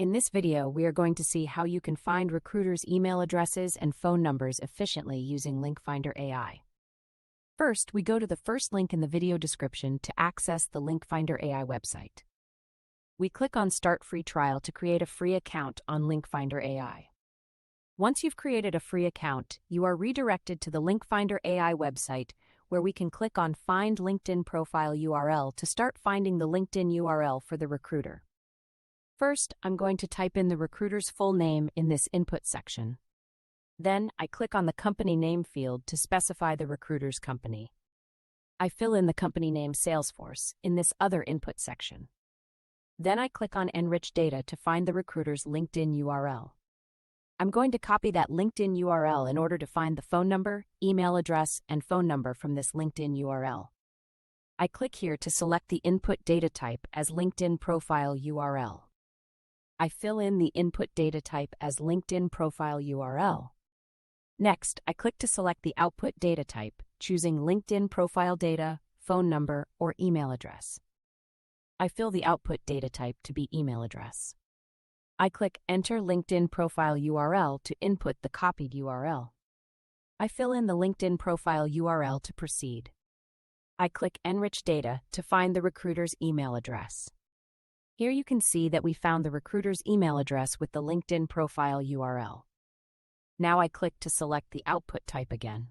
In this video, we are going to see how you can find recruiters' email addresses and phone numbers efficiently using LinkFinder AI. First, we go to the first link in the video description to access the LinkFinder AI website. We click on Start Free Trial to create a free account on LinkFinder AI. Once you've created a free account, you are redirected to the LinkFinder AI website, where we can click on Find LinkedIn Profile URL to start finding the LinkedIn URL for the recruiter. First, I'm going to type in the recruiter's full name in this input section. Then, I click on the company name field to specify the recruiter's company. I fill in the company name Salesforce in this other input section. Then I click on Enrich Data to find the recruiter's LinkedIn URL. I'm going to copy that LinkedIn URL in order to find the phone number, email address, and phone number from this LinkedIn URL. I click here to select the input data type as LinkedIn Profile URL. I fill in the input data type as LinkedIn Profile URL. Next, I click to select the output data type, choosing LinkedIn Profile Data, phone number, or email address. I fill the output data type to be email address. I click Enter LinkedIn Profile URL to input the copied URL. I fill in the LinkedIn Profile URL to proceed. I click Enrich Data to find the recruiter's email address. Here you can see that we found the recruiter's email address with the LinkedIn Profile URL. Now I click to select the output type again.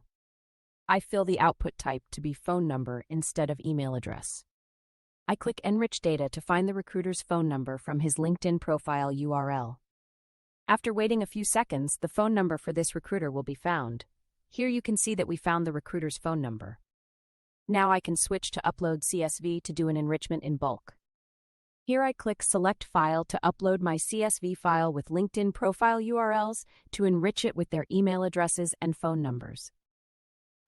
I fill the output type to be phone number instead of email address. I click Enrich Data to find the recruiter's phone number from his LinkedIn Profile URL. After waiting a few seconds, the phone number for this recruiter will be found. Here you can see that we found the recruiter's phone number. Now I can switch to Upload CSV to do an enrichment in bulk. Here I click Select File to upload my CSV file with LinkedIn Profile URLs to enrich it with their email addresses and phone numbers.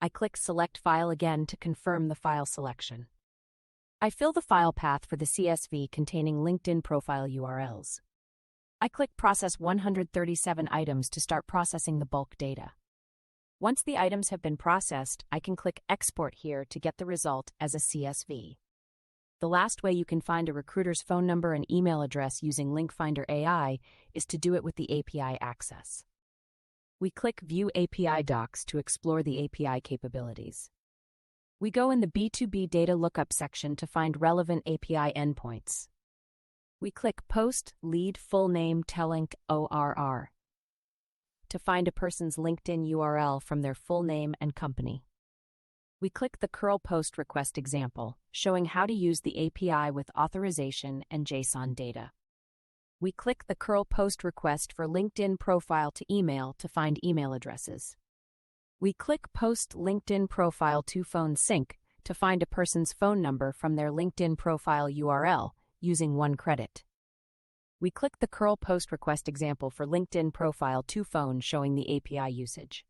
I click Select File again to confirm the file selection. I fill the file path for the CSV containing LinkedIn Profile URLs. I click Process 137 items to start processing the bulk data. Once the items have been processed, I can click Export here to get the result as a CSV. The last way you can find a recruiter's phone number and email address using LinkFinder AI is to do it with the API access. We click View API Docs to explore the API capabilities. We go in the B2B Data Lookup section to find relevant API endpoints. We click Post Lead Full Name Telink ORR to find a person's LinkedIn URL from their full name and company. We click the curl post request example, showing how to use the API with authorization and JSON data. We click the curl post request for LinkedIn profile to email to find email addresses. We click Post LinkedIn Profile to Phone Sync to find a person's phone number from their LinkedIn Profile URL using 1 credit. We click the curl post request example for LinkedIn Profile to Phone showing the API usage.